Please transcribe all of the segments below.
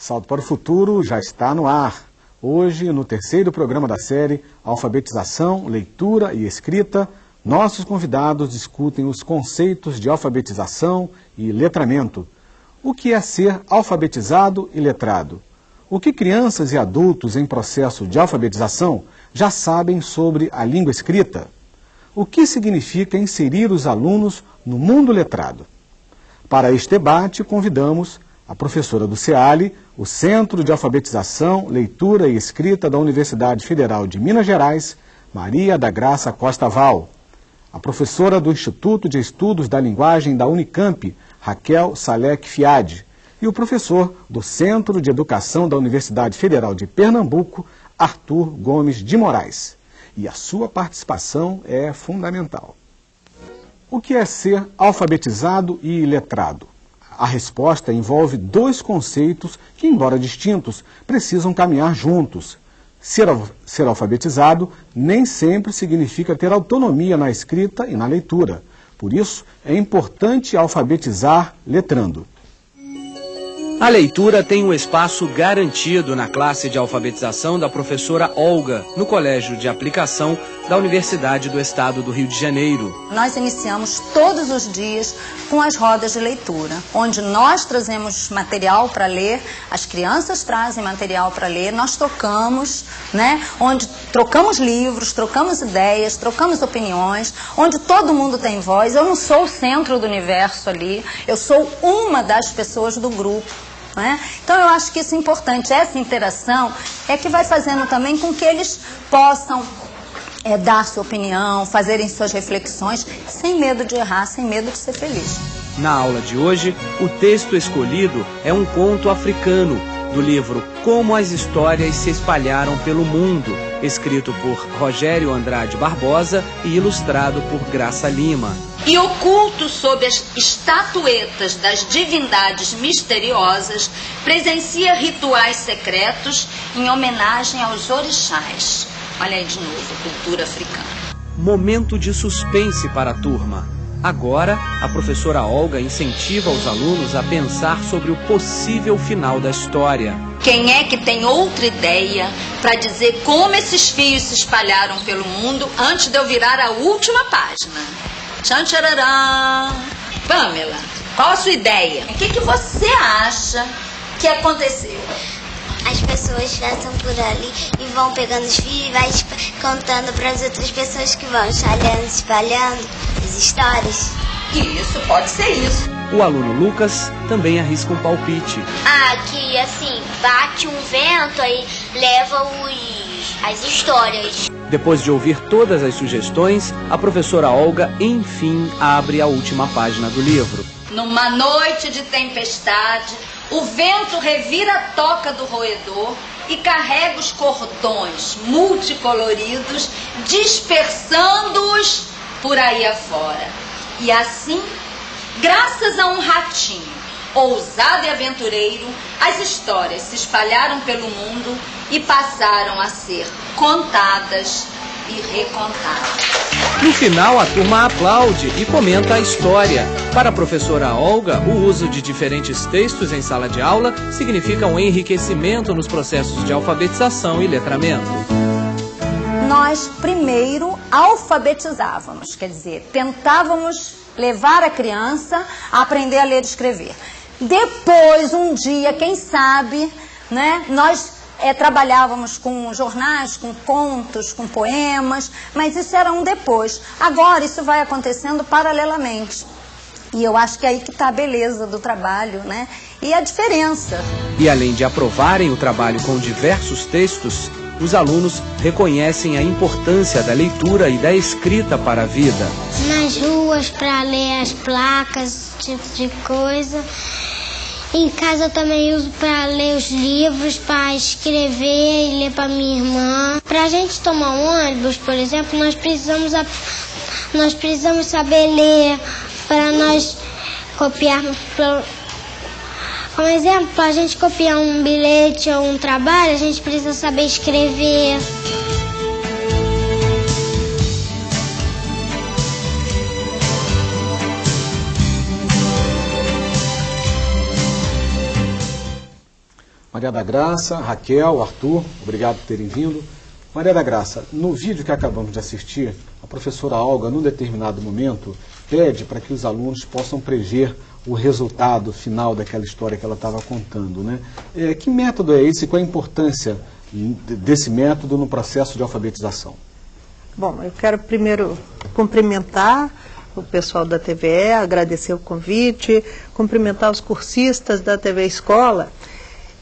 Salto para o Futuro já está no ar. Hoje, no terceiro programa da série Alfabetização, Leitura e Escrita, nossos convidados discutem os conceitos de alfabetização e letramento. O que é ser alfabetizado e letrado? O que crianças e adultos em processo de alfabetização já sabem sobre a língua escrita? O que significa inserir os alunos no mundo letrado? Para este debate, convidamos a professora do CEALI, o Centro de Alfabetização, Leitura e Escrita da Universidade Federal de Minas Gerais, Maria da Graça Costa Val, a professora do Instituto de Estudos da Linguagem da Unicamp, Raquel Salek Fiade, e o professor do Centro de Educação da Universidade Federal de Pernambuco, Arthur Gomes de Moraes. E a sua participação é fundamental. O que é ser alfabetizado e letrado? A resposta envolve dois conceitos que, embora distintos, precisam caminhar juntos. Ser alfabetizado nem sempre significa ter autonomia na escrita e na leitura. Por isso, é importante alfabetizar letrando. A leitura tem um espaço garantido na classe de alfabetização da professora Olga, no Colégio de Aplicação da Universidade do Estado do Rio de Janeiro. Nós iniciamos todos os dias com as rodas de leitura, onde nós trazemos material para ler, as crianças trazem material para ler, nós trocamos, onde trocamos livros, trocamos ideias, trocamos opiniões, onde todo mundo tem voz. Eu não sou o centro do universo ali, eu sou uma das pessoas do grupo. Então eu acho que isso é importante, essa interação é que vai fazendo também com que eles possam dar sua opinião, fazerem suas reflexões, sem medo de errar, sem medo de ser feliz. Na aula de hoje, o texto escolhido é um conto africano, do livro Como as Histórias se Espalharam pelo Mundo, escrito por Rogério Andrade Barbosa e ilustrado por Graça Lima. E oculto sob as estatuetas das divindades misteriosas, presencia rituais secretos em homenagem aos orixás. Olha aí de novo, cultura africana. Momento de suspense para a turma. Agora, a professora Olga incentiva os alunos a pensar sobre o possível final da história. Quem é que tem outra ideia para dizer como esses fios se espalharam pelo mundo antes de eu virar a última página? Tchan tchararã. Pamela, qual a sua ideia? O que você acha que aconteceu? As pessoas passam por ali e vão pegando os fios e vai contando para as outras pessoas que vão espalhando as histórias. Isso, pode ser isso. O aluno Lucas também arrisca um palpite. Que assim, bate um vento aí leva as histórias. Depois de ouvir todas as sugestões, a professora Olga, enfim, abre a última página do livro. Numa noite de tempestade, o vento revira a toca do roedor e carrega os cordões multicoloridos, dispersando-os por aí afora. E assim, graças a um ratinho ousado e aventureiro, as histórias se espalharam pelo mundo e passaram a ser contadas e recontadas. No final, a turma aplaude e comenta a história. Para a professora Olga, o uso de diferentes textos em sala de aula significa um enriquecimento nos processos de alfabetização e letramento. Nós primeiro alfabetizávamos, quer dizer, tentávamos levar a criança a aprender a ler e escrever. Depois, um dia, quem sabe, nós trabalhávamos com jornais, com contos, com poemas, mas isso era um depois. Agora isso vai acontecendo paralelamente. E eu acho que é aí que está a beleza do trabalho, e a diferença. E além de aprovarem o trabalho com diversos textos, os alunos reconhecem a importância da leitura e da escrita para a vida. Nas ruas, para ler as placas, esse tipo de coisa. Em casa eu também uso para ler os livros, para escrever e ler para minha irmã. Para a gente tomar um ônibus, por exemplo, nós precisamos saber ler para nós copiarmos. Como exemplo, para a gente copiar um bilhete ou um trabalho, a gente precisa saber escrever. Maria da Graça, Raquel, Arthur, obrigado por terem vindo. Maria da Graça, no vídeo que acabamos de assistir, a professora Olga, num determinado momento, pede para que os alunos possam prever o resultado final daquela história que ela estava contando, né? Que método é esse e qual a importância desse método no processo de alfabetização? Bom, eu quero primeiro cumprimentar o pessoal da TVE, agradecer o convite, cumprimentar os cursistas da TV Escola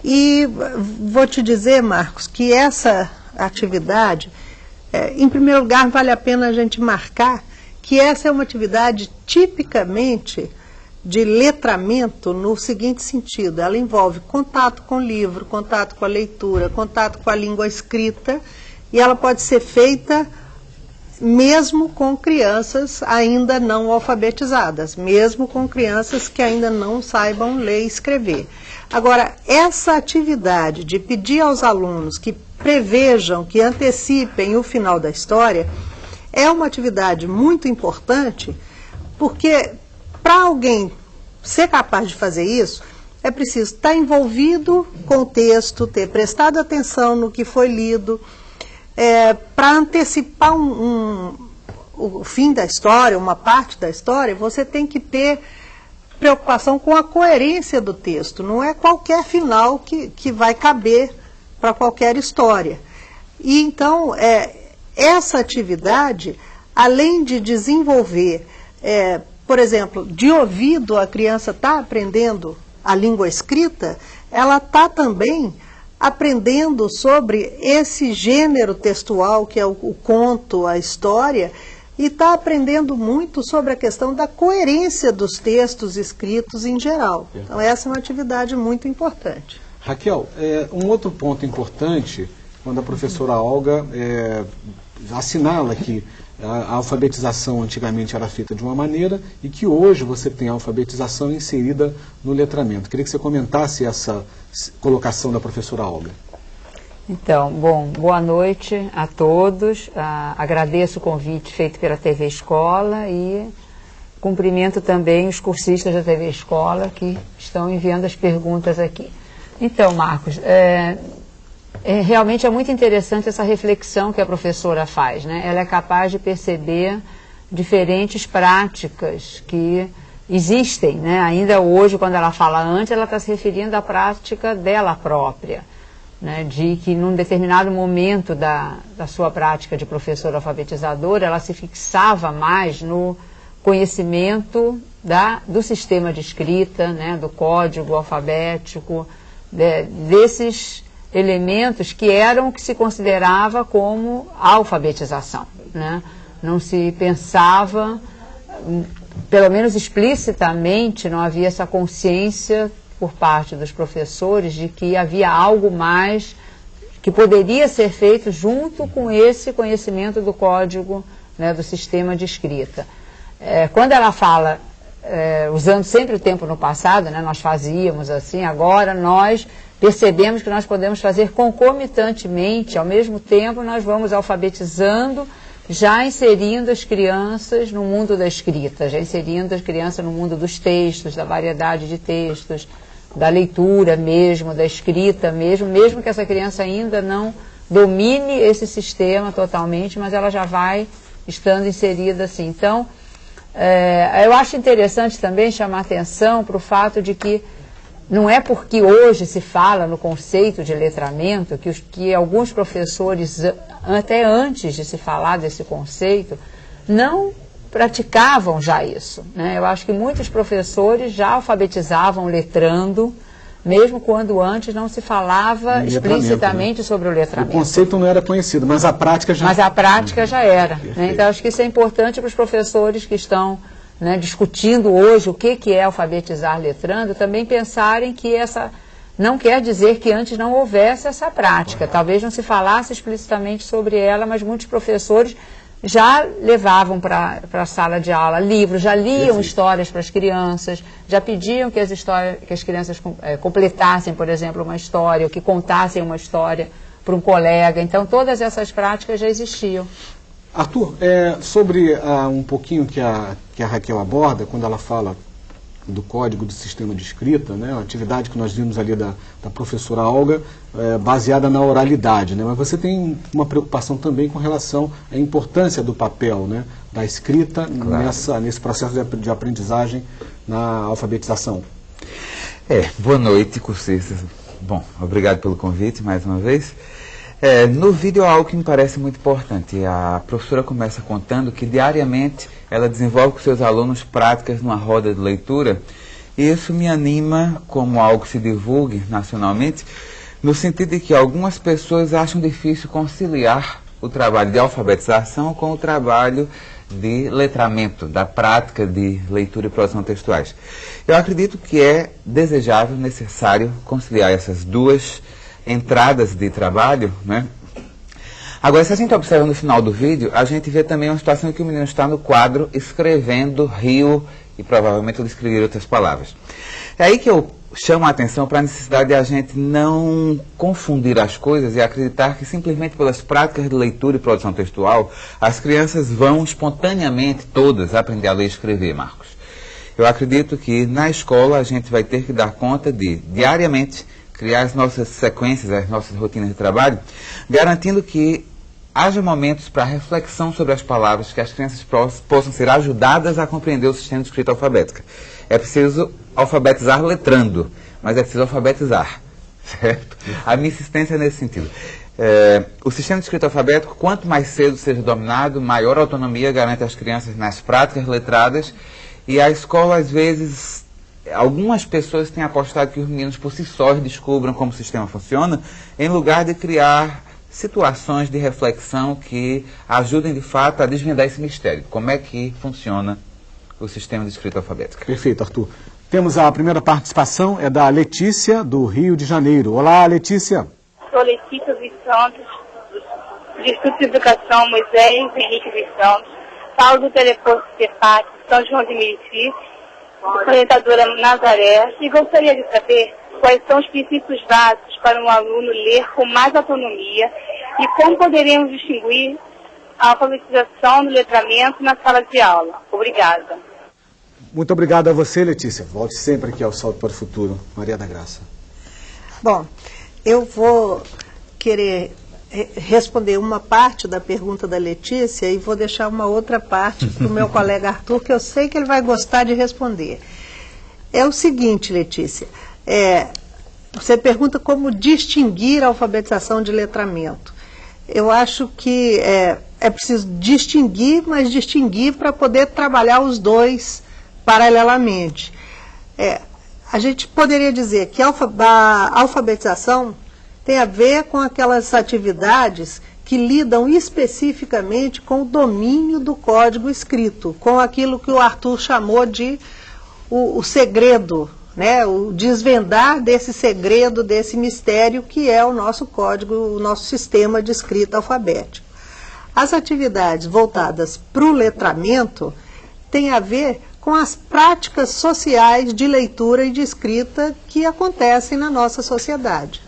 e vou te dizer, Marcos, que essa atividade, em primeiro lugar, vale a pena a gente marcar que essa é uma atividade tipicamente de letramento no seguinte sentido: ela envolve contato com o livro, contato com a leitura, contato com a língua escrita, e ela pode ser feita mesmo com crianças ainda não alfabetizadas, mesmo com crianças que ainda não saibam ler e escrever. Agora, essa atividade de pedir aos alunos que prevejam, que antecipem o final da história, é uma atividade muito importante, porque para alguém ser capaz de fazer isso, é preciso estar envolvido com o texto, ter prestado atenção no que foi lido. Para antecipar o fim da história, uma parte da história, você tem que ter preocupação com a coerência do texto. Não é qualquer final que vai caber para qualquer história. E então, essa atividade, além de desenvolver, por exemplo, de ouvido a criança está aprendendo a língua escrita, ela está também aprendendo sobre esse gênero textual que é o conto, a história, e está aprendendo muito sobre a questão da coerência dos textos escritos em geral. Então essa é uma atividade muito importante. Raquel, um outro ponto importante, quando a professora Olga assinala que a alfabetização antigamente era feita de uma maneira e que hoje você tem a alfabetização inserida no letramento. Queria que você comentasse essa colocação da professora Olga. Então, bom, boa noite a todos. Agradeço o convite feito pela TV Escola e cumprimento também os cursistas da TV Escola que estão enviando as perguntas aqui. Então, Marcos, realmente é muito interessante essa reflexão que a professora faz, né? Ela é capaz de perceber diferentes práticas que existem, né? Ainda hoje, quando ela fala antes, ela está se referindo à prática dela própria, né? De que num determinado momento da sua prática de professora alfabetizadora, ela se fixava mais no conhecimento do sistema de escrita, né? Do código alfabético, desses elementos que eram o que se considerava como alfabetização, né? Não se pensava, pelo menos explicitamente, não havia essa consciência por parte dos professores de que havia algo mais que poderia ser feito junto com esse conhecimento do código, né, do sistema de escrita. Quando ela fala, usando sempre o tempo no passado, né, nós fazíamos assim, agora nós percebemos que nós podemos fazer concomitantemente, ao mesmo tempo nós vamos alfabetizando, já inserindo as crianças no mundo da escrita, já inserindo as crianças no mundo dos textos, da variedade de textos, da leitura mesmo, da escrita mesmo que essa criança ainda não domine esse sistema totalmente, mas ela já vai estando inserida assim. Então, eu acho interessante também chamar atenção para o fato de que não é porque hoje se fala no conceito de letramento que alguns professores, até antes de se falar desse conceito, não praticavam já isso, né? Eu acho que muitos professores já alfabetizavam letrando, mesmo quando antes não se falava explicitamente, né, sobre o letramento. O conceito não era conhecido, mas a prática já... Mas a prática já era, né? Então acho que isso é importante para os professores que estão, né, discutindo hoje o que é alfabetizar letrando, também pensarem que essa não quer dizer que antes não houvesse essa prática. Talvez não se falasse explicitamente sobre ela, mas muitos professores já levavam para a sala de aula livros, já liam histórias para as crianças, já pediam que as crianças completassem, por exemplo, uma história, ou que contassem uma história para um colega. Então, todas essas práticas já existiam. Arthur, sobre um pouquinho que a Raquel aborda, quando ela fala do Código do Sistema de Escrita, né, a atividade que nós vimos ali da professora Olga, baseada na oralidade, né, mas você tem uma preocupação também com relação à importância do papel, né, da escrita, claro, nesse processo de aprendizagem na alfabetização. Boa noite, cursistas. Bom, obrigado pelo convite mais uma vez. No vídeo, algo que me parece muito importante. A professora começa contando que diariamente ela desenvolve com seus alunos práticas numa roda de leitura, e isso me anima como algo que se divulgue nacionalmente, no sentido de que algumas pessoas acham difícil conciliar o trabalho de alfabetização com o trabalho de letramento, da prática de leitura e produção textuais. Eu acredito que é desejável, necessário conciliar essas duas entradas de trabalho, né? Agora, se a gente observa no final do vídeo, a gente vê também uma situação em que o menino está no quadro escrevendo rio, e provavelmente ele escreveria outras palavras. É aí que eu chamo a atenção para a necessidade de a gente não confundir as coisas e acreditar que simplesmente pelas práticas de leitura e produção textual, as crianças vão espontaneamente todas aprender a ler e escrever, Marcos. Eu acredito que na escola a gente vai ter que dar conta de, diariamente, criar as nossas sequências, as nossas rotinas de trabalho, garantindo que haja momentos para reflexão sobre as palavras, que as crianças possam ser ajudadas a compreender o sistema de escrita alfabética. É preciso alfabetizar letrando, mas é preciso alfabetizar, certo? A minha insistência é nesse sentido. O sistema de escrita alfabético, quanto mais cedo seja dominado, maior autonomia garante às crianças nas práticas letradas, e a escola, às vezes, algumas pessoas têm apostado que os meninos por si sós descubram como o sistema funciona, em lugar de criar situações de reflexão que ajudem, de fato, a desvendar esse mistério. Como é que funciona o sistema de escrita alfabética? Perfeito, Arthur. Temos a primeira participação, é da Letícia, do Rio de Janeiro. Olá, Letícia. Sou Letícia dos Santos, do Instituto de Educação Moisés Henrique dos Santos. Falo do Teleposto CEPAC, São João de Meriti, orientadora Nazaré, e gostaria de saber quais são os princípios básicos para um aluno ler com mais autonomia e como poderemos distinguir a alfabetização do letramento na sala de aula. Obrigada. Muito obrigado a você, Letícia. Volte sempre aqui ao Salto para o Futuro. Maria da Graça. Bom, eu vou querer responder uma parte da pergunta da Letícia e vou deixar uma outra parte para o meu colega Arthur, que eu sei que ele vai gostar de responder. É o seguinte, Letícia, você pergunta como distinguir a alfabetização de letramento. Eu acho que é preciso distinguir, mas distinguir para poder trabalhar os dois paralelamente. A gente poderia dizer que a alfabetização tem a ver com aquelas atividades que lidam especificamente com o domínio do código escrito, com aquilo que o Arthur chamou de o segredo, né? O desvendar desse segredo, desse mistério que é o nosso código, o nosso sistema de escrita alfabética. As atividades voltadas para o letramento têm a ver com as práticas sociais de leitura e de escrita que acontecem na nossa sociedade.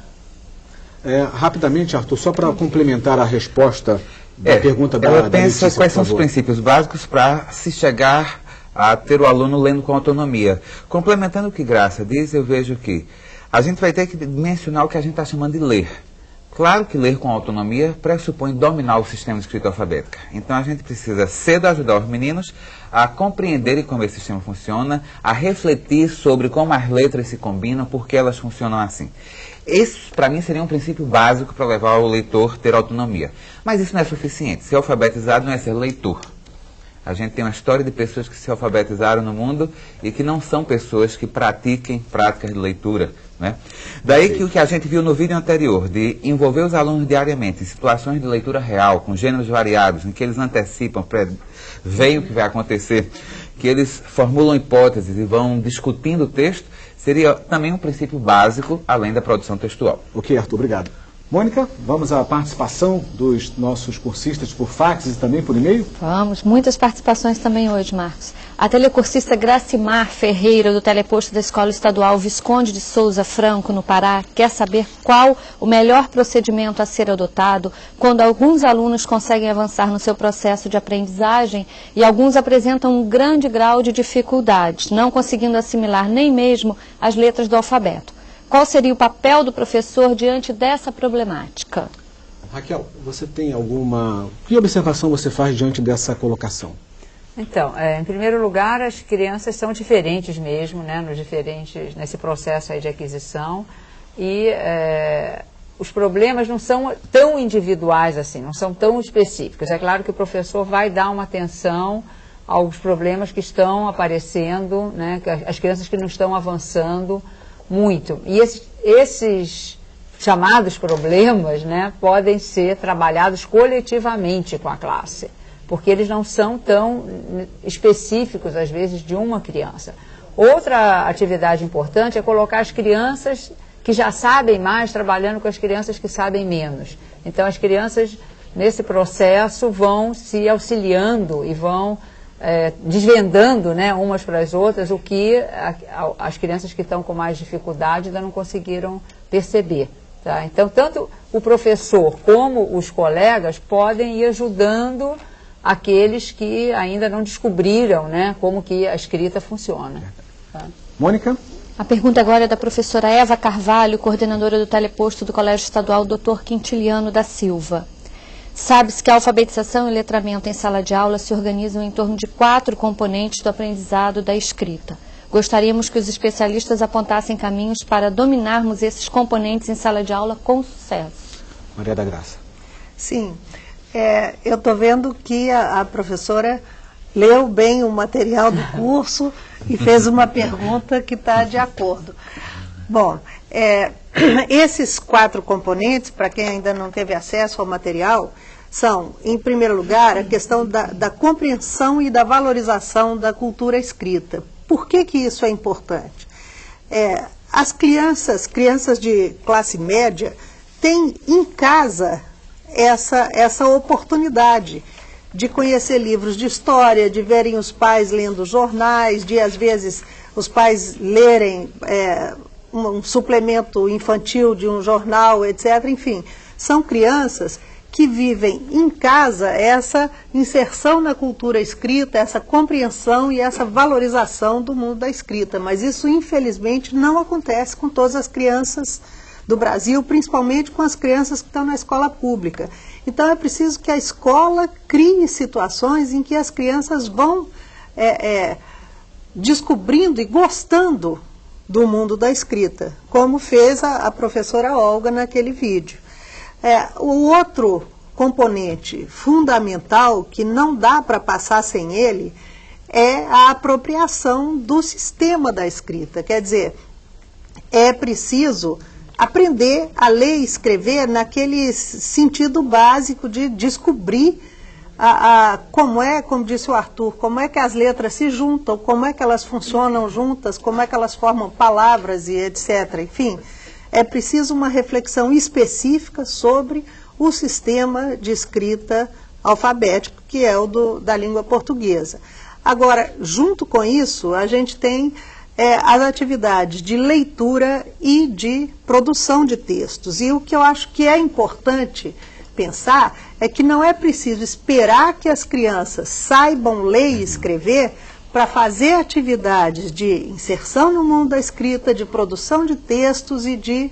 Rapidamente, Arthur, só para complementar a resposta da pergunta da Letícia. Ela pensa quais são os princípios básicos para se chegar a ter o aluno lendo com autonomia. Complementando o que Graça diz, eu vejo que a gente vai ter que mencionar o que a gente está chamando de ler. Claro que ler com autonomia pressupõe dominar o sistema de escrita alfabética. Então a gente precisa cedo ajudar os meninos a compreenderem como esse sistema funciona, a refletir sobre como as letras se combinam, por que elas funcionam assim. Esse, para mim, seria um princípio básico para levar o leitor a ter autonomia. Mas isso não é suficiente. Ser alfabetizado não é ser leitor. A gente tem uma história de pessoas que se alfabetizaram no mundo e que não são pessoas que pratiquem práticas de leitura, né? Daí que o que a gente viu no vídeo anterior, de envolver os alunos diariamente em situações de leitura real, com gêneros variados, em que eles antecipam, veem o que vai acontecer, que eles formulam hipóteses e vão discutindo o texto, seria também um princípio básico, além da produção textual. Ok, Arthur, obrigado. Mônica, vamos à participação dos nossos cursistas por fax e também por e-mail? Vamos, muitas participações também hoje, Marcos. A telecursista Gracimar Ferreira, do teleposto da Escola Estadual Visconde de Souza Franco, no Pará, quer saber qual o melhor procedimento a ser adotado quando alguns alunos conseguem avançar no seu processo de aprendizagem e alguns apresentam um grande grau de dificuldade, não conseguindo assimilar nem mesmo as letras do alfabeto. Qual seria o papel do professor diante dessa problemática? Raquel, você tem alguma... Que observação você faz diante dessa colocação? Então, em primeiro lugar, as crianças são diferentes mesmo, né, nesse processo aí de aquisição, e os problemas não são tão individuais assim, não são tão específicos. É claro que o professor vai dar uma atenção aos problemas que estão aparecendo, né, as crianças que não estão avançando muito. E esses chamados problemas, né, podem ser trabalhados coletivamente com a classe, porque eles não são tão específicos, às vezes, de uma criança. Outra atividade importante é colocar as crianças que já sabem mais trabalhando com as crianças que sabem menos. Então, as crianças, nesse processo, vão se auxiliando e vão desvendando, né, umas para as outras o que as crianças que estão com mais dificuldade ainda não conseguiram perceber. Tá? Então, tanto o professor como os colegas podem ir ajudando aqueles que ainda não descobriram, né, como que a escrita funciona. Tá? Mônica? A pergunta agora é da professora Eva Carvalho, coordenadora do teleposto do Colégio Estadual Dr. Quintiliano da Silva. Sabe-se que a alfabetização e letramento em sala de aula se organizam em torno de 4 componentes do aprendizado da escrita. Gostaríamos que os especialistas apontassem caminhos para dominarmos esses componentes em sala de aula com sucesso. Maria da Graça. Sim, eu estou vendo que a professora leu bem o material do curso e fez uma pergunta que está de acordo. Bom, esses 4 componentes, para quem ainda não teve acesso ao material, são, em primeiro lugar, a questão da compreensão e da valorização da cultura escrita. Por que isso é importante? As crianças de classe média têm em casa essa oportunidade de conhecer livros de história, de verem os pais lendo jornais, de, às vezes, os pais lerem um suplemento infantil de um jornal, etc. Enfim, são crianças que vivem em casa essa inserção na cultura escrita, essa compreensão e essa valorização do mundo da escrita. Mas isso, infelizmente, não acontece com todas as crianças do Brasil, principalmente com as crianças que estão na escola pública. Então, é preciso que a escola crie situações em que as crianças vão descobrindo e gostando do mundo da escrita, como fez a professora Olga naquele vídeo. O outro componente fundamental, que não dá para passar sem ele, é a apropriação do sistema da escrita. Quer dizer, é preciso aprender a ler e escrever naquele sentido básico de descobrir como disse o Arthur, como é que as letras se juntam, como é que elas funcionam juntas, como é que elas formam palavras e etc. Enfim, é preciso uma reflexão específica sobre o sistema de escrita alfabético, que é o da língua portuguesa. Agora, junto com isso, a gente tem as atividades de leitura e de produção de textos. E o que eu acho que é importante pensar é que não é preciso esperar que as crianças saibam ler e escrever para fazer atividades de inserção no mundo da escrita, de produção de textos e de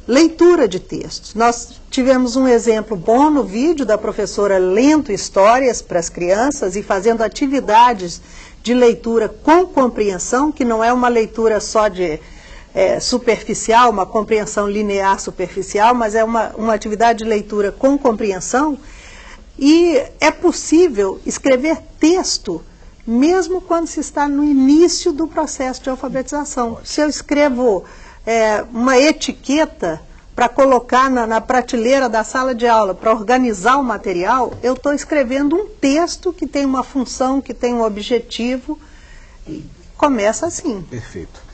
leitura de textos. Nós tivemos um exemplo bom no vídeo da professora lendo histórias para as crianças e fazendo atividades de leitura com compreensão, que não é uma leitura só de superficial, uma compreensão linear superficial, mas é uma atividade de leitura com compreensão. E é possível escrever texto mesmo quando se está no início do processo de alfabetização. Se eu escrevo uma etiqueta para colocar na prateleira da sala de aula, para organizar o material, eu estou escrevendo um texto que tem uma função, que tem um objetivo, e começa assim. Perfeito.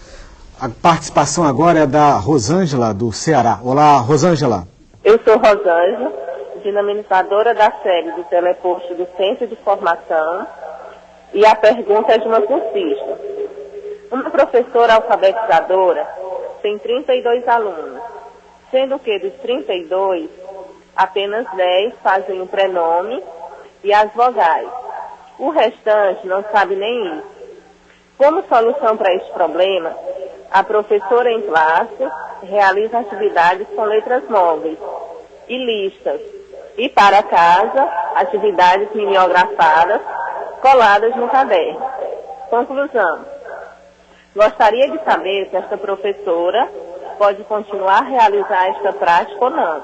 A participação agora é da Rosângela, do Ceará. Olá, Rosângela. Eu sou Rosângela, dinamizadora da série do Teleposto do Centro de Formação, e a pergunta é de uma cursista. Uma professora alfabetizadora tem 32 alunos, sendo que dos 32, apenas 10 fazem o prenome e as vogais. O restante não sabe nem isso. Como solução para este problema, a professora em classe realiza atividades com letras móveis e listas, e para casa, atividades mimeografadas coladas no caderno. Conclusão: gostaria de saber se esta professora pode continuar a realizar esta prática ou não,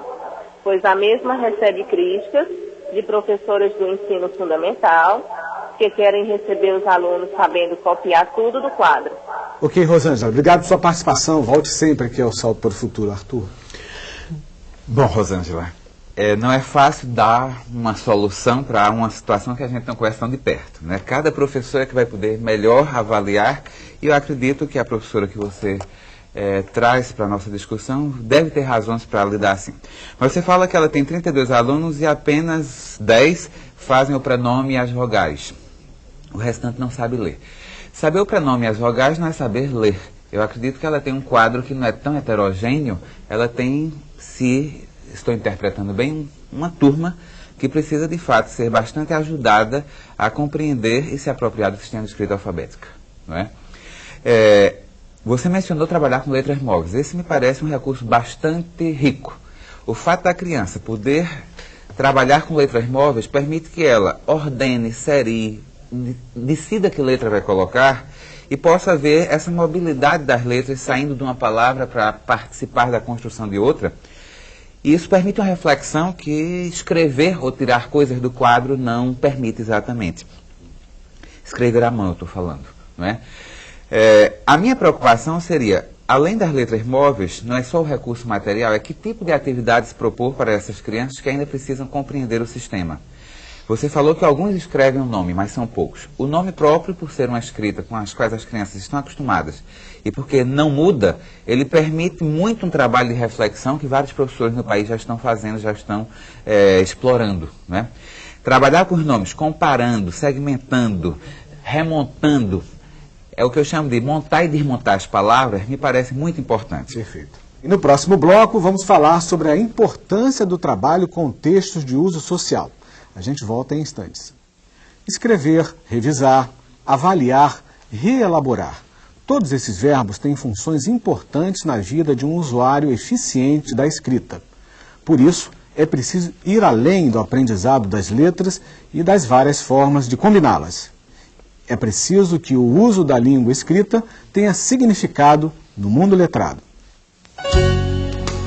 pois a mesma recebe críticas de professoras do ensino fundamental que querem receber os alunos sabendo copiar tudo do quadro. Ok, Rosângela, obrigado pela sua participação. Volte sempre aqui ao Salto para o Futuro, Arthur. Bom, Rosângela, não é fácil dar uma solução para uma situação que a gente não conhece tão de perto, né? Cada professor é que vai poder melhor avaliar, e eu acredito que a professora que você traz para a nossa discussão deve ter razões para lidar assim. Mas você fala que ela tem 32 alunos e apenas 10 fazem o prenome e as vogais. O restante não sabe ler. Saber o prenome e as vogais não é saber ler. Eu acredito que ela tem um quadro que não é tão heterogêneo, ela tem, se estou interpretando bem, uma turma que precisa de fato ser bastante ajudada a compreender e se apropriar do sistema de escrita alfabética, não é? Você mencionou trabalhar com letras móveis. Esse me parece um recurso bastante rico. O fato da criança poder trabalhar com letras móveis permite que ela ordene, serie, decida que letra vai colocar e possa ver essa mobilidade das letras saindo de uma palavra para participar da construção de outra. E isso permite uma reflexão que escrever ou tirar coisas do quadro não permite exatamente. Escrever à mão, eu estou falando, não é? A minha preocupação seria, além das letras móveis, não é só o recurso material, é que tipo de atividades propor para essas crianças que ainda precisam compreender o sistema. Você falou que alguns escrevem um nome, mas são poucos. O nome próprio, por ser uma escrita com as quais as crianças estão acostumadas, e porque não muda, ele permite muito um trabalho de reflexão que vários professores no país já estão fazendo, já estão explorando, né? Trabalhar com os nomes, comparando, segmentando, remontando, é o que eu chamo de montar e desmontar as palavras, me parece muito importante. Perfeito. E no próximo bloco vamos falar sobre a importância do trabalho com textos de uso social. A gente volta em instantes. Escrever, revisar, avaliar, reelaborar. Todos esses verbos têm funções importantes na vida de um usuário eficiente da escrita. Por isso, é preciso ir além do aprendizado das letras e das várias formas de combiná-las. É preciso que o uso da língua escrita tenha significado no mundo letrado.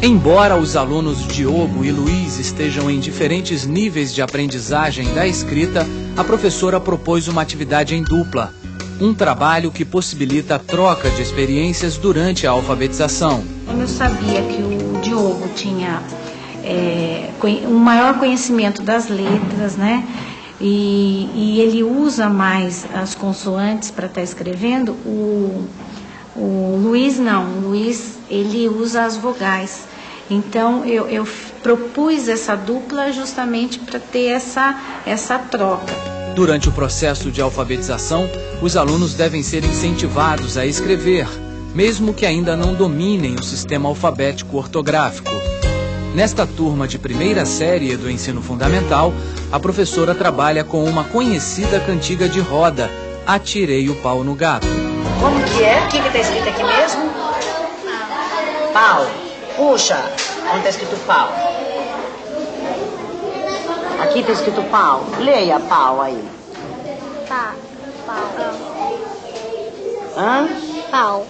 Embora os alunos Diogo e Luiz estejam em diferentes níveis de aprendizagem da escrita, a professora propôs uma atividade em dupla, um trabalho que possibilita a troca de experiências durante a alfabetização. Eu sabia que o Diogo tinha um maior conhecimento das letras, né? E ele usa mais as consoantes para estar escrevendo. O Luiz não, o Luiz ele usa as vogais. Então eu propus essa dupla justamente para ter essa troca. Durante o processo de alfabetização, os alunos devem ser incentivados a escrever, mesmo que ainda não dominem o sistema alfabético ortográfico. Nesta turma de primeira série do ensino fundamental, a professora trabalha com uma conhecida cantiga de roda, Atirei o Pau no Gato. Como que é? O que está escrito aqui mesmo? Pau. Puxa, onde está escrito pau? Aqui está escrito pau. Leia pau aí. Pau. Hã? Pau.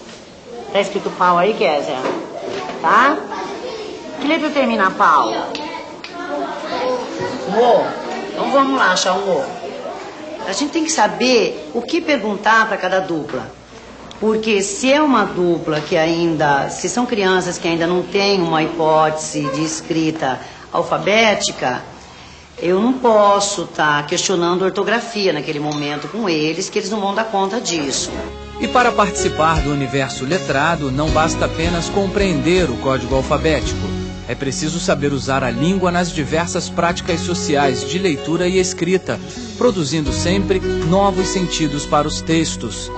Está escrito pau aí, Kézia? Tá? Que letra termina pau? O. Então vamos lá achar um O. A gente tem que saber o que perguntar para cada dupla. Porque se é uma dupla que ainda, se são crianças que ainda não têm uma hipótese de escrita alfabética, eu não posso estar questionando ortografia naquele momento com eles, que eles não vão dar conta disso. E para participar do universo letrado, não basta apenas compreender o código alfabético. é preciso saber usar a língua nas diversas práticas sociais de leitura e escrita, produzindo sempre novos sentidos para os textos.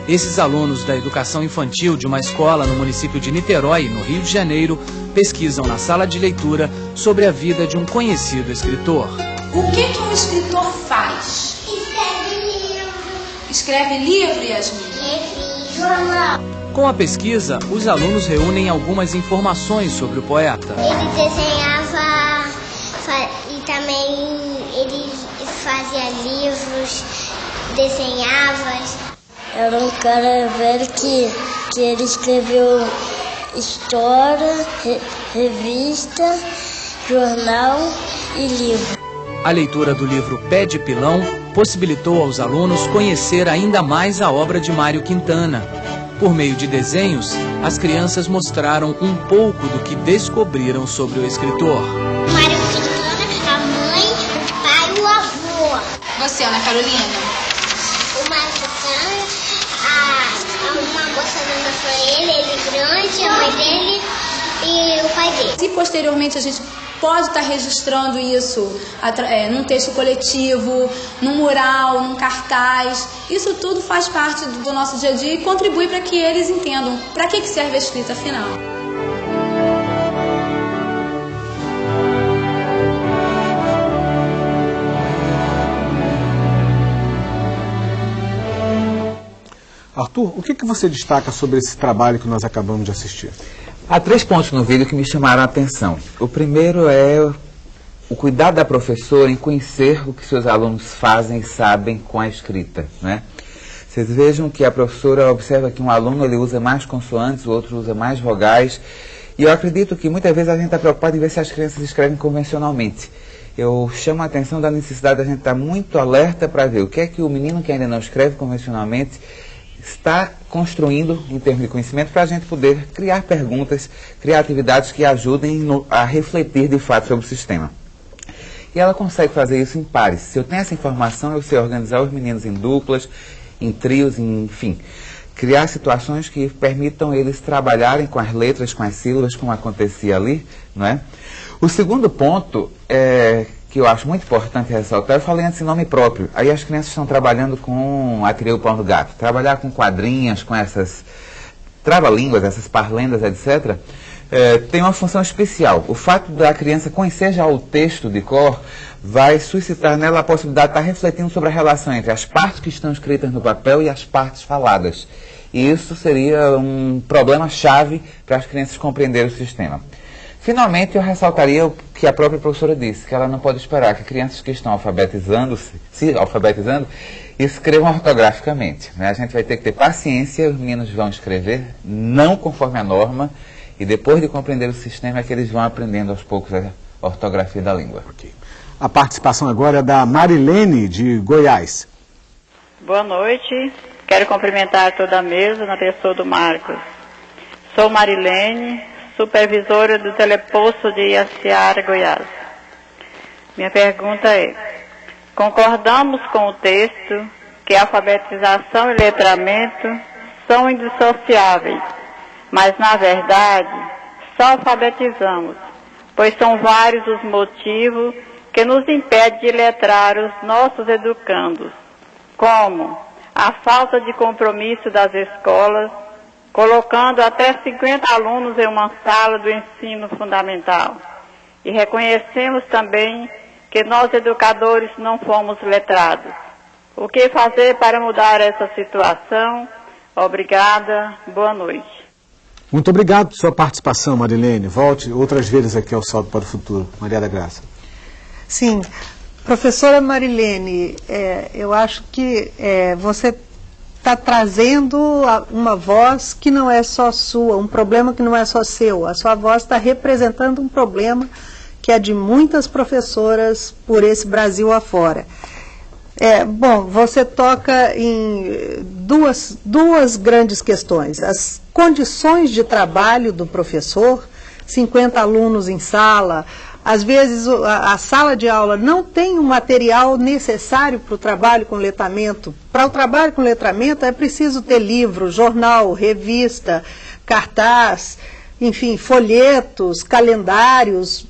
Esses alunos da educação infantil de uma escola no município de Niterói, no Rio de Janeiro, pesquisam na sala de leitura sobre a vida de um conhecido escritor. O que um escritor faz? Escreve livro. Escreve livro, Yasmin? Escreve jornal. Com a pesquisa, os alunos reúnem algumas informações sobre o poeta. Ele desenhava e também ele fazia livros, desenhava. Era um cara velho que ele escreveu história, revista, jornal e livro. A leitura do livro Pé de Pilão possibilitou aos alunos conhecer ainda mais a obra de Mário Quintana. Por meio de desenhos, as crianças mostraram um pouco do que descobriram sobre o escritor. Mário Quintana, a mãe, o pai e o avô. Você, Ana Carolina? O Mário Quintana, uma moça dando pra ele grande, a mãe dele e o pai dele. E posteriormente a gente pode estar registrando isso num texto coletivo, num mural, num cartaz. Isso tudo faz parte do nosso dia a dia e contribui para que eles entendam para que serve a escrita afinal. Arthur, o que você destaca sobre esse trabalho que nós acabamos de assistir? Há 3 pontos no vídeo que me chamaram a atenção. O primeiro é o cuidado da professora em conhecer o que seus alunos fazem e sabem com a escrita, né? Vocês vejam que a professora observa que um aluno ele usa mais consoantes, o outro usa mais vogais. E eu acredito que muitas vezes a gente está preocupado em ver se as crianças escrevem convencionalmente. Eu chamo a atenção da necessidade da gente estar muito alerta para ver o que é que o menino que ainda não escreve convencionalmente está construindo em termos de conhecimento para a gente poder criar perguntas, criar atividades que ajudem a refletir de fato sobre o sistema. E ela consegue fazer isso em pares. Se eu tenho essa informação, eu sei organizar os meninos em duplas, em trios, enfim. Criar situações que permitam eles trabalharem com as letras, com as sílabas, como acontecia ali, não é? O segundo ponto que eu acho muito importante ressaltar, eu falei antes em nome próprio. Aí as crianças estão trabalhando com Atirei o Pão do Gato. Trabalhar com quadrinhas, com essas trava-línguas, essas parlendas, etc., tem uma função especial. O fato da criança conhecer já o texto de cor vai suscitar nela a possibilidade de estar refletindo sobre a relação entre as partes que estão escritas no papel e as partes faladas. E isso seria um problema-chave para as crianças compreenderem o sistema. Finalmente, eu ressaltaria o que a própria professora disse, que ela não pode esperar que crianças que estão se alfabetizando, escrevam ortograficamente, né? A gente vai ter que ter paciência, os meninos vão escrever não conforme a norma, e depois de compreender o sistema é que eles vão aprendendo aos poucos a ortografia da língua. Okay. A participação agora é da Marilene, de Goiás. Boa noite, quero cumprimentar toda a mesa na pessoa do Marcos. Sou Marilene, supervisora do teleposto de Iaciara, Goiás. Minha pergunta é: concordamos com o texto que a alfabetização e letramento são indissociáveis, mas na verdade só alfabetizamos, pois são vários os motivos que nos impedem de letrar os nossos educandos, como a falta de compromisso das escolas, colocando até 50 alunos em uma sala do ensino fundamental. E reconhecemos também que nós, educadores, não fomos letrados. O que fazer para mudar essa situação? Obrigada, boa noite. Muito obrigado por sua participação, Marilene. Volte outras vezes aqui ao Salto para o Futuro. Maria da Graça. Sim, professora Marilene, eu acho que você está trazendo uma voz que não é só sua, um problema que não é só seu. A sua voz está representando um problema que é de muitas professoras por esse Brasil afora. Bom, você toca em duas grandes questões. As condições de trabalho do professor, 50 alunos em sala. Às vezes a sala de aula não tem o material necessário para o trabalho com letramento. Para o trabalho com letramento é preciso ter livro, jornal, revista, cartaz, enfim, folhetos, calendários,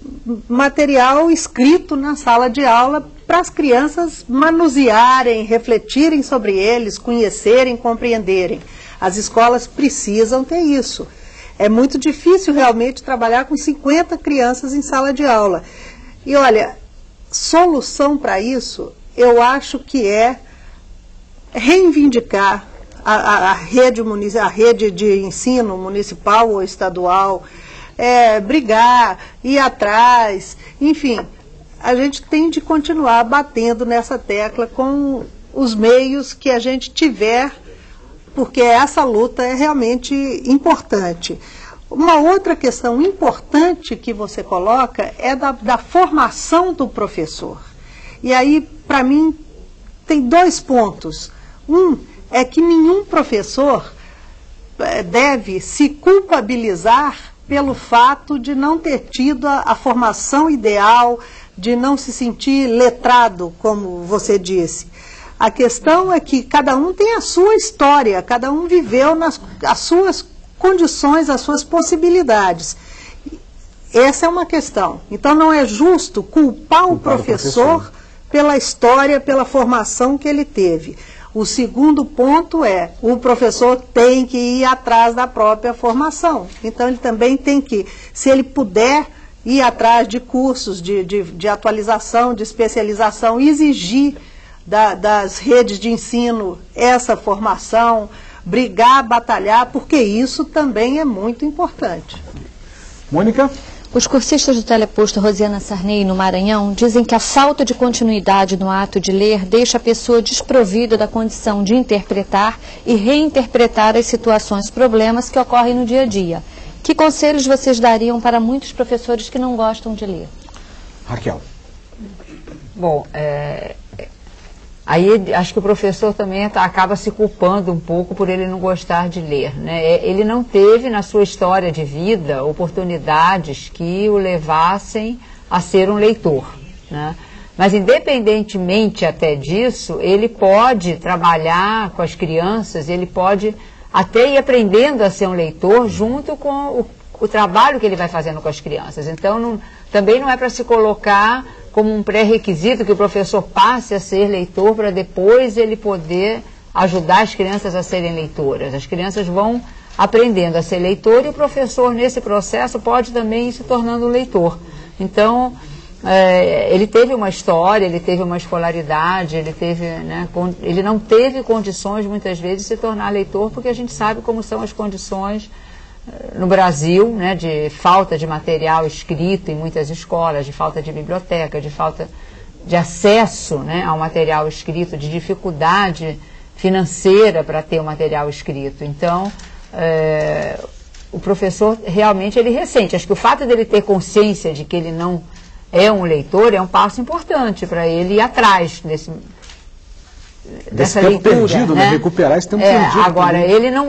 material escrito na sala de aula para as crianças manusearem, refletirem sobre eles, conhecerem, compreenderem. As escolas precisam ter isso. É muito difícil realmente trabalhar com 50 crianças em sala de aula. E olha, solução para isso, eu acho que é reivindicar a rede de ensino municipal ou estadual, brigar, ir atrás, enfim, a gente tem de continuar batendo nessa tecla com os meios que a gente tiver, porque essa luta é realmente importante. Uma outra questão importante que você coloca é da formação do professor. E aí, para mim, tem 2 pontos. Um é que nenhum professor deve se culpabilizar pelo fato de não ter tido a formação ideal, de não se sentir letrado, como você disse. A questão é que cada um tem a sua história, cada um viveu as suas condições, as suas possibilidades. Essa é uma questão. Então não é justo culpar o professor pela história, pela formação que ele teve. O segundo ponto é, o professor tem que ir atrás da própria formação. Então ele também tem que, se ele puder, ir atrás de cursos de atualização, de especialização, exigir das redes de ensino essa formação, brigar, batalhar, porque isso também é muito importante. Mônica? Os cursistas do teleposto Rosiana Sarney, no Maranhão, dizem que a falta de continuidade no ato de ler deixa a pessoa desprovida da condição de interpretar e reinterpretar as situações, problemas que ocorrem no dia a dia. Que conselhos vocês dariam para muitos professores que não gostam de ler? Raquel. Bom, aí acho que o professor também acaba se culpando um pouco por ele não gostar de ler, né? Ele não teve na sua história de vida oportunidades que o levassem a ser um leitor, né? Mas independentemente até disso, ele pode trabalhar com as crianças, ele pode até ir aprendendo a ser um leitor junto com o trabalho que ele vai fazendo com as crianças. Então também não é para se colocar como um pré-requisito que o professor passe a ser leitor para depois ele poder ajudar as crianças a serem leitoras. As crianças vão aprendendo a ser leitor e o professor nesse processo pode também ir se tornando um leitor. Então, ele teve uma história, ele teve uma escolaridade, ele não teve condições muitas vezes de se tornar leitor, porque a gente sabe como são as condições no Brasil, né, de falta de material escrito em muitas escolas, de falta de biblioteca, de falta de acesso, né, ao material escrito, de dificuldade financeira para ter o material escrito. Então, o professor realmente ele ressente. Acho que o fato dele ter consciência de que ele não é um leitor é um passo importante para ele ir atrás dessa leitura, perdido, né? Recuperar esse tempo perdido. Agora,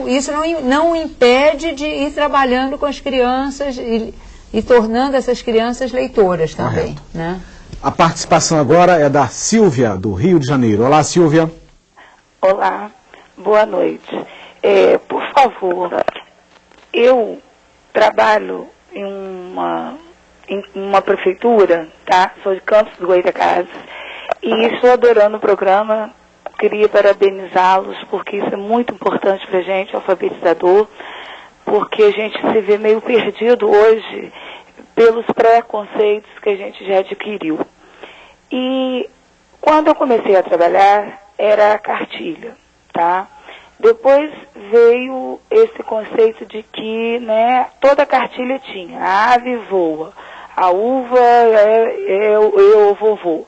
isso não impede de ir trabalhando com as crianças e tornando essas crianças leitoras também. Né? A participação agora é da Silvia, do Rio de Janeiro. Olá, Silvia. Olá, boa noite. Por favor, eu trabalho em uma prefeitura, tá? Sou de Campos do Goytacazes e estou adorando o programa. Queria parabenizá-los, porque isso é muito importante para a gente, alfabetizador, porque a gente se vê meio perdido hoje pelos preconceitos que a gente já adquiriu. E quando eu comecei a trabalhar, era a cartilha, tá? Depois veio esse conceito de que, né, toda cartilha tinha, a ave voa, a uva é o vovô.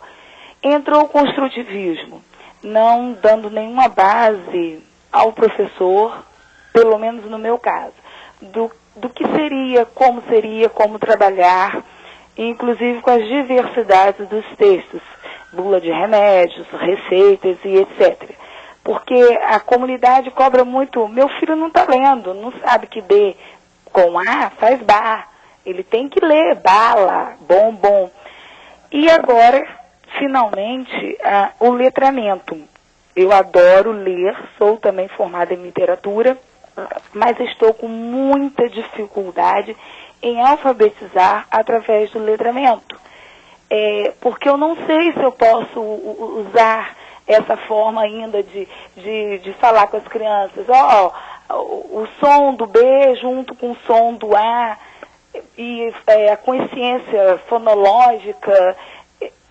Entrou o construtivismo, não dando nenhuma base ao professor, pelo menos no meu caso, do que seria, como trabalhar, inclusive com as diversidades dos textos, bula de remédios, receitas e etc. Porque a comunidade cobra muito, meu filho não está lendo, não sabe que B com A faz bar, ele tem que ler bala, bombom. E agora, finalmente, o letramento. Eu adoro ler, sou também formada em literatura, mas estou com muita dificuldade em alfabetizar através do letramento. Porque eu não sei se eu posso usar essa forma ainda de falar com as crianças. O som do B junto com o som do A, e a consciência fonológica.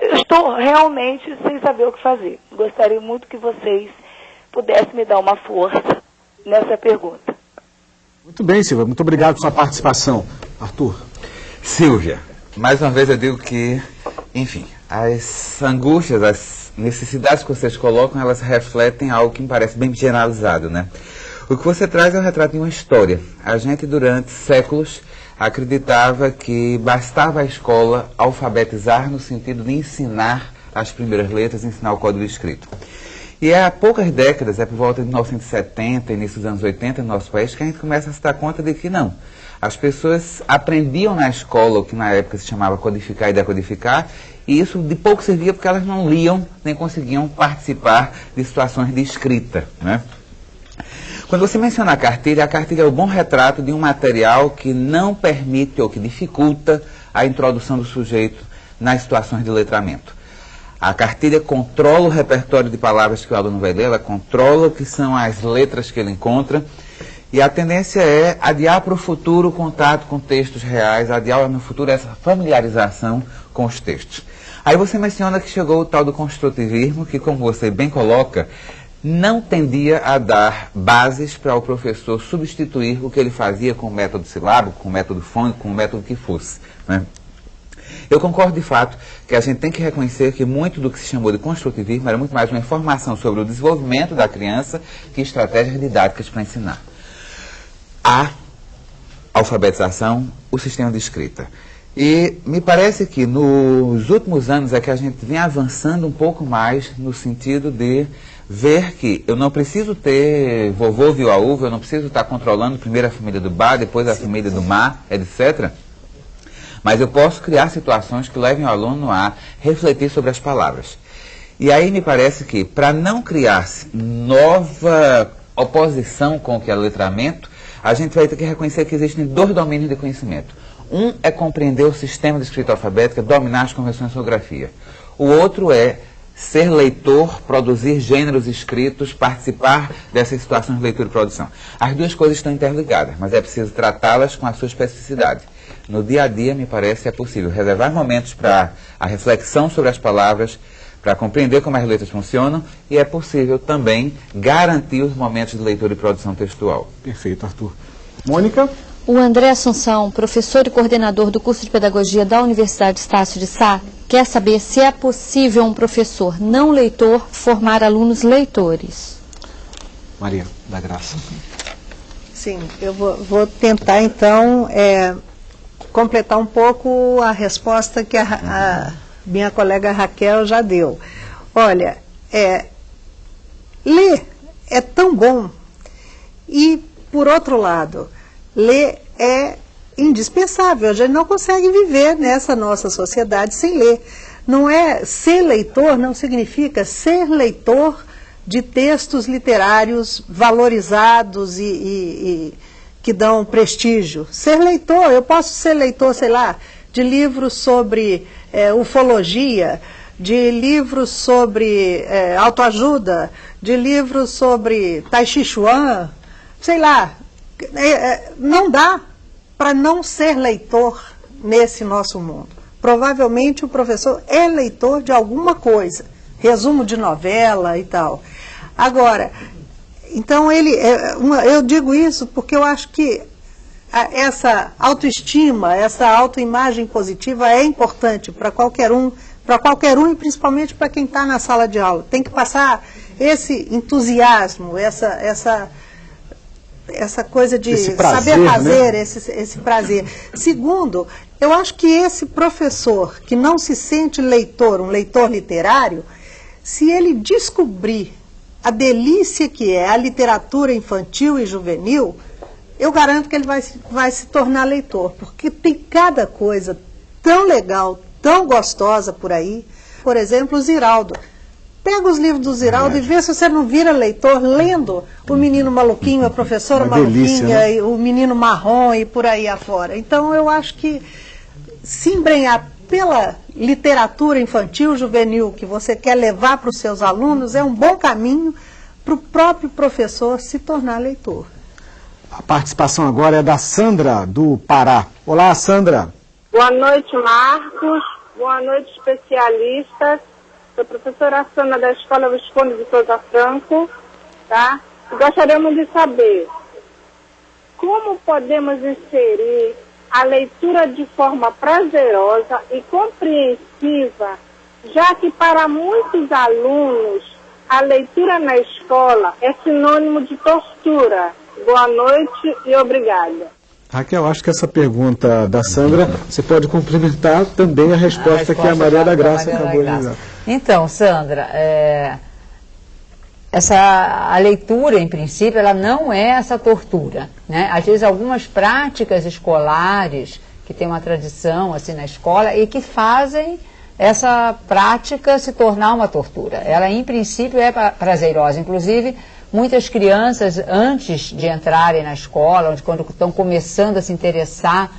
Eu estou realmente sem saber o que fazer. Gostaria muito que vocês pudessem me dar uma força nessa pergunta. Muito bem, Silvia. Muito obrigado pela sua participação. Arthur. Silvia, mais uma vez eu digo que, enfim, as angústias, as necessidades que vocês colocam, elas refletem algo que me parece bem generalizado, né? O que você traz é o retrato de uma história. A gente, durante séculos, acreditava que bastava a escola alfabetizar no sentido de ensinar as primeiras letras, ensinar o código escrito. E há poucas décadas, por volta de 1970, início dos anos 80 no nosso país, que a gente começa a se dar conta de que não. As pessoas aprendiam na escola o que na época se chamava codificar e decodificar, e isso de pouco servia porque elas não liam nem conseguiam participar de situações de escrita, né? Quando você menciona a cartilha é o bom retrato de um material que não permite ou que dificulta a introdução do sujeito nas situações de letramento. A cartilha controla o repertório de palavras que o aluno vai ler, ela controla o que são as letras que ele encontra, e a tendência é adiar para o futuro o contato com textos reais, adiar no futuro essa familiarização com os textos. Aí você menciona que chegou o tal do construtivismo, que, como você bem coloca, não tendia a dar bases para o professor substituir o que ele fazia com o método silábico, com o método fônico, com o método que fosse, né? Eu concordo de fato que a gente tem que reconhecer que muito do que se chamou de construtivismo era muito mais uma informação sobre o desenvolvimento da criança que estratégias didáticas para ensinar. A alfabetização, o sistema de escrita. E me parece que nos últimos anos é que a gente vem avançando um pouco mais no sentido de ver que eu não preciso ter vovô viu a uva, eu não preciso estar controlando primeiro a família do Bá, depois a família do Má, etc. Mas eu posso criar situações que levem o aluno a refletir sobre as palavras. E aí me parece que, para não criar-se nova oposição com o que é letramento, a gente vai ter que reconhecer que existem dois domínios de conhecimento. Um é compreender o sistema de escrita alfabética, dominar as convenções de ortografia. O outro é ser leitor, produzir gêneros escritos, participar dessas situações de leitura e produção. As duas coisas estão interligadas, mas é preciso tratá-las com a sua especificidade. No dia a dia, me parece, é possível reservar momentos para a reflexão sobre as palavras, para compreender como as letras funcionam, e é possível também garantir os momentos de leitura e produção textual. Perfeito, Arthur. Mônica? O André Assunção, professor e coordenador do curso de Pedagogia da Universidade Estácio de Sá, quer saber se é possível um professor não leitor formar alunos leitores. Maria da Graça. Sim, eu vou tentar, então, completar um pouco a resposta que a minha colega Raquel já deu. Olha, ler é tão bom e, por outro lado, ler é indispensável. A gente não consegue viver nessa nossa sociedade sem ler. Não é ser leitor, não significa ser leitor de textos literários valorizados e que dão prestígio. Ser leitor, eu posso ser leitor, sei lá, de livros sobre ufologia, de livros sobre autoajuda, de livros sobre Tai Chi Chuan, sei lá. Não dá para não ser leitor nesse nosso mundo. Provavelmente o professor é leitor de alguma coisa, resumo de novela e tal. Agora, então eu digo isso porque eu acho que essa autoestima, essa autoimagem positiva é importante para qualquer um e principalmente para quem está na sala de aula. Tem que passar esse entusiasmo, essa coisa de prazer, saber fazer, né? esse prazer. Segundo, eu acho que esse professor que não se sente leitor, um leitor literário, se ele descobrir a delícia que é a literatura infantil e juvenil, eu garanto que ele vai se tornar leitor, porque tem cada coisa tão legal, tão gostosa por aí. Por exemplo, o Ziraldo. Pega os livros do Ziraldo e vê se você não vira leitor lendo O Menino Maluquinho, a Professora Maluquinha, né? E O Menino Marrom e por aí afora. Então eu acho que se embrenhar pela literatura infantil, juvenil, que você quer levar para os seus alunos, é um bom caminho para o próprio professor se tornar leitor. A participação agora é da Sandra, do Pará. Olá, Sandra. Boa noite, Marcos. Boa noite, especialistas. Sou a professora Sandra da Escola Visconde de Souza Franco, tá? E gostaríamos de saber como podemos inserir a leitura de forma prazerosa e compreensiva, já que para muitos alunos a leitura na escola é sinônimo de tortura. Boa noite e obrigada. Raquel, acho que essa pergunta da Sandra, você pode complementar também a resposta que a Maria da Graça acabou de dar. Então, Sandra, a leitura, em princípio, ela não é essa tortura, né? Às vezes, algumas práticas escolares que têm uma tradição assim na escola e que fazem essa prática se tornar uma tortura. Ela, em princípio, é prazerosa. Inclusive, muitas crianças, antes de entrarem na escola, quando estão começando a se interessar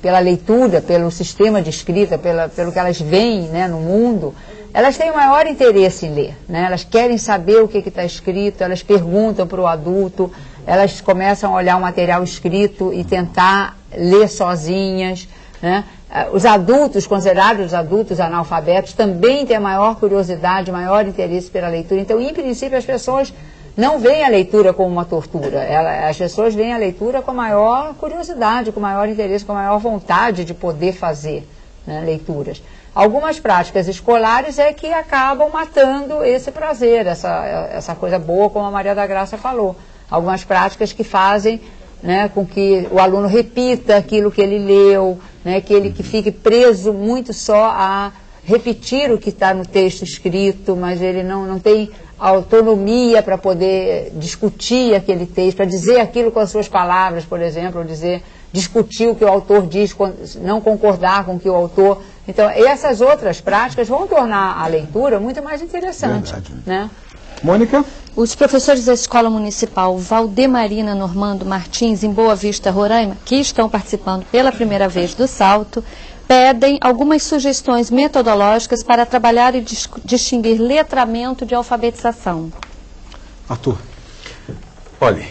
pela leitura, pelo sistema de escrita, pelo que elas veem, né, no mundo, elas têm o maior interesse em ler, né? Elas querem saber o que está escrito, elas perguntam para o adulto, elas começam a olhar o material escrito e tentar ler sozinhas, né? Os adultos, considerados adultos analfabetos, também têm a maior curiosidade, maior interesse pela leitura. Então, em princípio, as pessoas não veem a leitura como uma tortura. As pessoas veem a leitura com maior curiosidade, com maior interesse, com maior vontade de poder fazer, né, leituras. Algumas práticas escolares é que acabam matando esse prazer, essa coisa boa, como a Maria da Graça falou. Algumas práticas que fazem, né, com que o aluno repita aquilo que ele leu, né, que fique preso muito só a repetir o que está no texto escrito, mas ele não tem autonomia para poder discutir aquele texto, para dizer aquilo com as suas palavras, por exemplo, discutir o que o autor diz, não concordar com o que o autor... Então, essas outras práticas vão tornar a leitura muito mais interessante. Verdade. Né? Mônica? Os professores da Escola Municipal Valdemarina Normando Martins, em Boa Vista, Roraima, que estão participando pela primeira vez do Salto, pedem algumas sugestões metodológicas para trabalhar e distinguir letramento de alfabetização. Arthur. Olha,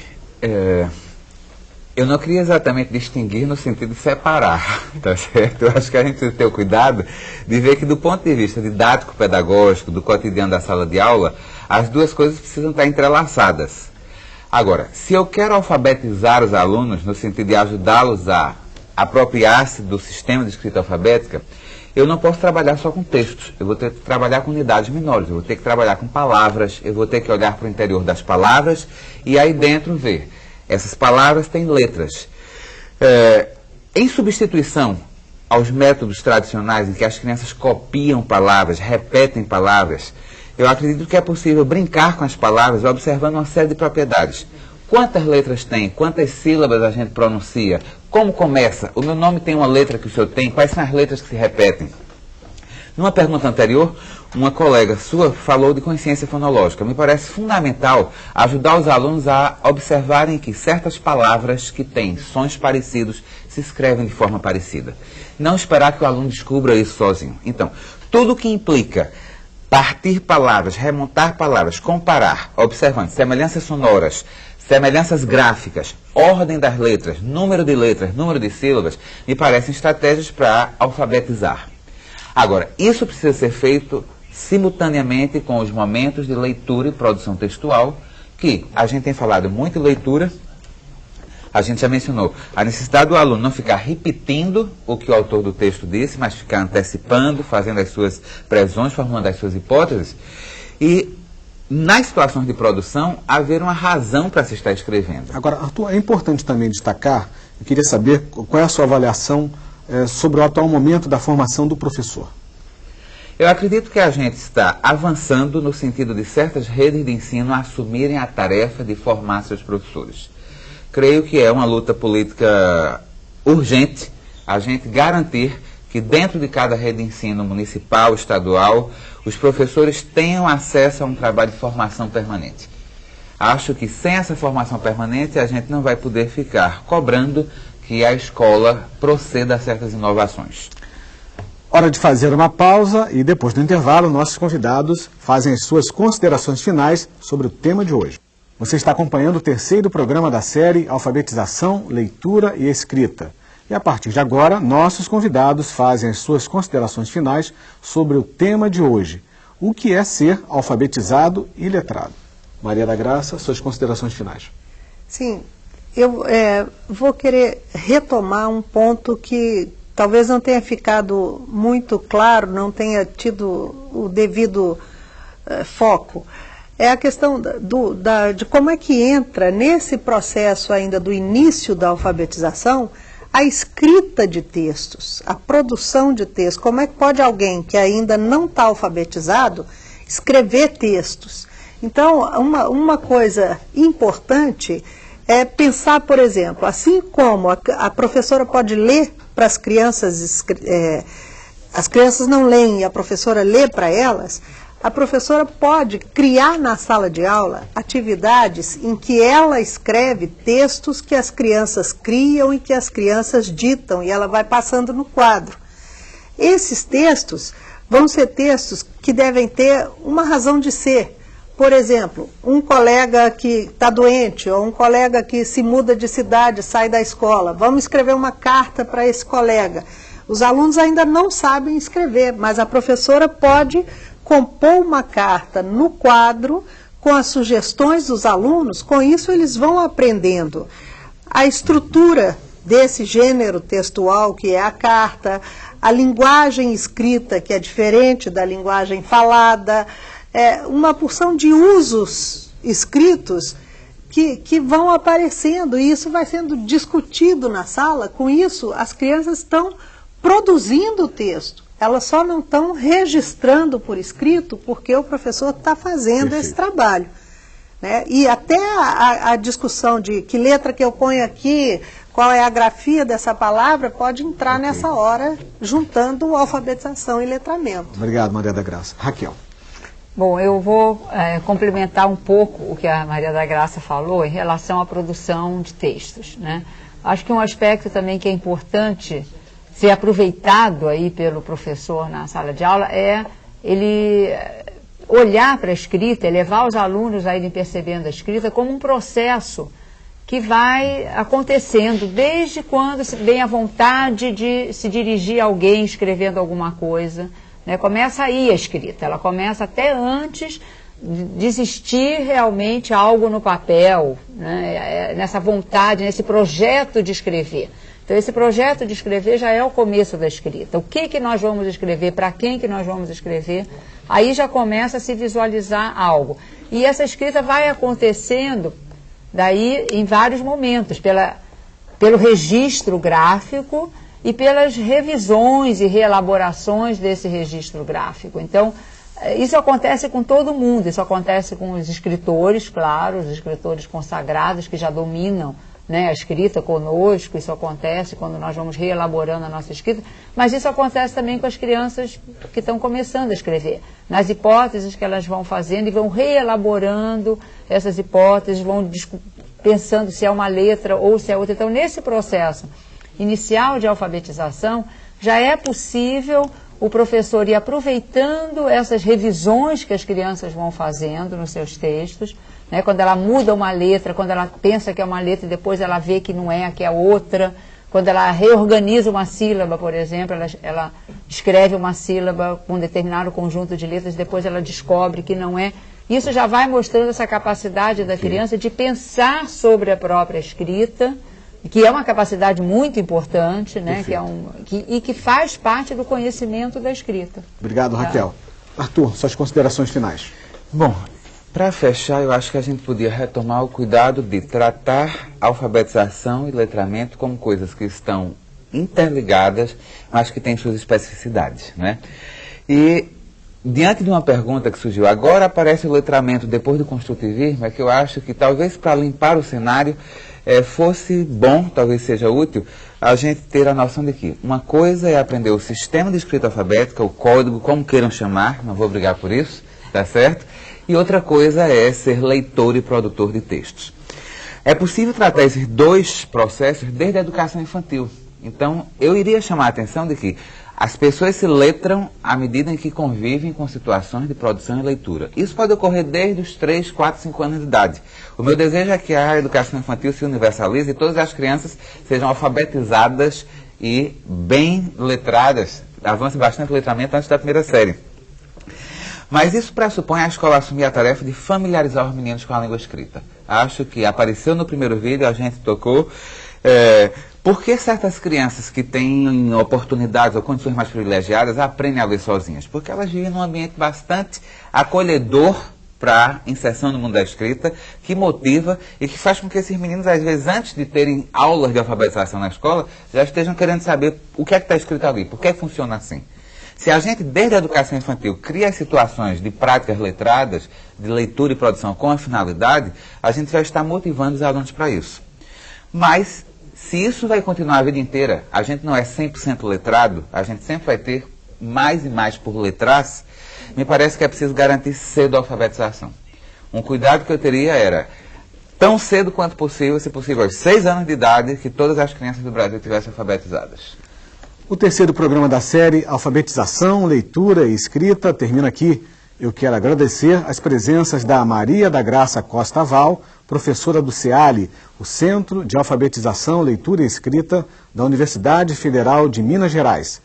eu não queria exatamente distinguir no sentido de separar, tá certo? Eu acho que a gente precisa ter o cuidado de ver que do ponto de vista didático-pedagógico, do cotidiano da sala de aula, as duas coisas precisam estar entrelaçadas. Agora, se eu quero alfabetizar os alunos, no sentido de ajudá-los a apropriar-se do sistema de escrita alfabética, eu não posso trabalhar só com textos, eu vou ter que trabalhar com unidades menores, eu vou ter que trabalhar com palavras, eu vou ter que olhar para o interior das palavras e aí dentro ver. Essas palavras têm letras. Em substituição aos métodos tradicionais em que as crianças copiam palavras, repetem palavras, eu acredito que é possível brincar com as palavras observando uma série de propriedades. Quantas letras tem? Quantas sílabas a gente pronuncia? Como começa? O meu nome tem uma letra que o senhor tem? Quais são as letras que se repetem? Numa pergunta anterior, uma colega sua falou de consciência fonológica. Me parece fundamental ajudar os alunos a observarem que certas palavras que têm sons parecidos se escrevem de forma parecida. Não esperar que o aluno descubra isso sozinho. Então, tudo que implica partir palavras, remontar palavras, comparar, observando semelhanças sonoras, semelhanças gráficas, ordem das letras, número de sílabas, me parecem estratégias para alfabetizar. Agora, isso precisa ser feito simultaneamente com os momentos de leitura e produção textual, que a gente tem falado muito em leitura, a gente já mencionou a necessidade do aluno não ficar repetindo o que o autor do texto disse, mas ficar antecipando, fazendo as suas previsões, formando as suas hipóteses, e nas situações de produção, haver uma razão para se estar escrevendo. Agora, Arthur, é importante também destacar, eu queria saber qual é a sua avaliação sobre o atual momento da formação do professor. Eu acredito que a gente está avançando no sentido de certas redes de ensino assumirem a tarefa de formar seus professores. Creio que é uma luta política urgente a gente garantir que que dentro de cada rede de ensino municipal, estadual, os professores tenham acesso a um trabalho de formação permanente. Acho que sem essa formação permanente a gente não vai poder ficar cobrando que a escola proceda a certas inovações. Hora de fazer uma pausa e depois do intervalo nossos convidados fazem as suas considerações finais sobre o tema de hoje. Você está acompanhando o terceiro programa da série Alfabetização, Leitura e Escrita. E a partir de agora, nossos convidados fazem as suas considerações finais sobre o tema de hoje. O que é ser alfabetizado e letrado? Maria da Graça, suas considerações finais. Sim, eu vou querer retomar um ponto que talvez não tenha ficado muito claro, não tenha tido o devido foco. É a questão de como é que entra nesse processo ainda do início da alfabetização a escrita de textos, a produção de textos. Como é que pode alguém que ainda não está alfabetizado escrever textos? Então, uma coisa importante é pensar, por exemplo, assim como a professora pode ler para as crianças, as crianças não leem e a professora lê para elas, a professora pode criar na sala de aula atividades em que ela escreve textos que as crianças criam e que as crianças ditam, e ela vai passando no quadro. Esses textos vão ser textos que devem ter uma razão de ser. Por exemplo, um colega que está doente, ou um colega que se muda de cidade, sai da escola, vamos escrever uma carta para esse colega. Os alunos ainda não sabem escrever, mas a professora pode compor uma carta no quadro com as sugestões dos alunos. Com isso eles vão aprendendo a estrutura desse gênero textual que é a carta, a linguagem escrita que é diferente da linguagem falada, uma porção de usos escritos que vão aparecendo, e isso vai sendo discutido na sala. Com isso as crianças estão produzindo o texto. Elas só não estão registrando por escrito porque o professor está fazendo esse trabalho. Né? E até a discussão de que letra que eu ponho aqui, qual é a grafia dessa palavra, pode entrar nessa hora, juntando alfabetização e letramento. Obrigado, Maria da Graça. Raquel. Bom, eu vou complementar um pouco o que a Maria da Graça falou em relação à produção de textos. Né? Acho que um aspecto também que é importante ser aproveitado aí pelo professor na sala de aula é ele olhar para a escrita, levar os alunos a irem percebendo a escrita como um processo que vai acontecendo desde quando vem a vontade de se dirigir a alguém escrevendo alguma coisa, né? Começa aí a escrita, ela começa até antes de existir realmente algo no papel, né? Nessa vontade, nesse projeto de escrever. Então, esse projeto de escrever já é o começo da escrita. O que nós vamos escrever, para quem que nós vamos escrever, aí já começa a se visualizar algo. E essa escrita vai acontecendo daí em vários momentos, pelo registro gráfico e pelas revisões e reelaborações desse registro gráfico. Então, isso acontece com todo mundo, isso acontece com os escritores, claro, os escritores consagrados que já dominam, né, a escrita conosco. Isso acontece quando nós vamos reelaborando a nossa escrita, mas isso acontece também com as crianças que estão começando a escrever, nas hipóteses que elas vão fazendo e vão reelaborando essas hipóteses, vão pensando se é uma letra ou se é outra. Então, nesse processo inicial de alfabetização, já é possível o professor ir aproveitando essas revisões que as crianças vão fazendo nos seus textos, né? Quando ela muda uma letra, quando ela pensa que é uma letra e depois ela vê que não é, que é outra. Quando ela reorganiza uma sílaba, por exemplo, ela escreve uma sílaba com um determinado conjunto de letras e depois ela descobre que não é. Isso já vai mostrando essa capacidade da criança de pensar sobre a própria escrita, que é uma capacidade muito importante, né? Que faz parte do conhecimento da escrita. Obrigado, Raquel. Arthur, suas considerações finais. Bom, para fechar, eu acho que a gente podia retomar o cuidado de tratar alfabetização e letramento como coisas que estão interligadas, mas que têm suas especificidades, né? E diante de uma pergunta que surgiu, agora aparece o letramento depois do construtivismo, é que eu acho que talvez para limpar o cenário fosse bom, talvez seja útil, a gente ter a noção de que uma coisa é aprender o sistema de escrita alfabética, o código, como queiram chamar, não vou brigar por isso, tá certo? E outra coisa é ser leitor e produtor de textos. É possível tratar esses dois processos desde a educação infantil. Então, eu iria chamar a atenção de que as pessoas se letram à medida em que convivem com situações de produção e leitura. Isso pode ocorrer desde os 3, 4, 5 anos de idade. O meu desejo é que a educação infantil se universalize e todas as crianças sejam alfabetizadas e bem letradas, avance bastante o letramento antes da primeira série. Mas isso pressupõe a escola assumir a tarefa de familiarizar os meninos com a língua escrita. Acho que apareceu no primeiro vídeo, a gente tocou... Por que certas crianças que têm oportunidades ou condições mais privilegiadas aprendem a ler sozinhas? Porque elas vivem num ambiente bastante acolhedor para a inserção no mundo da escrita, que motiva e que faz com que esses meninos, às vezes, antes de terem aulas de alfabetização na escola, já estejam querendo saber o que é que está escrito ali, por que funciona assim. Se a gente, desde a educação infantil, cria as situações de práticas letradas, de leitura e produção com a finalidade, a gente já está motivando os alunos para isso. Mas... se isso vai continuar a vida inteira, a gente não é 100% letrado, a gente sempre vai ter mais e mais por letrar-se, me parece que é preciso garantir cedo a alfabetização. Um cuidado que eu teria era, tão cedo quanto possível, se possível aos 6 anos de idade, que todas as crianças do Brasil tivessem alfabetizadas. O terceiro programa da série Alfabetização, Leitura e Escrita termina aqui. Eu quero agradecer as presenças da Maria da Graça Costa Val, professora do CEALI, o Centro de Alfabetização, Leitura e Escrita da Universidade Federal de Minas Gerais,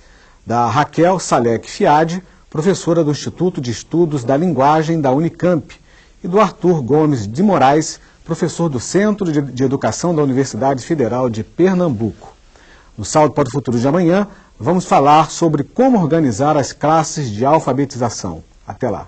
da Raquel Salek Fiade, professora do Instituto de Estudos da Linguagem da Unicamp, e do Arthur Gomes de Moraes, professor do Centro de Educação da Universidade Federal de Pernambuco. No Salto para o Futuro de amanhã, vamos falar sobre como organizar as classes de alfabetização. Até lá.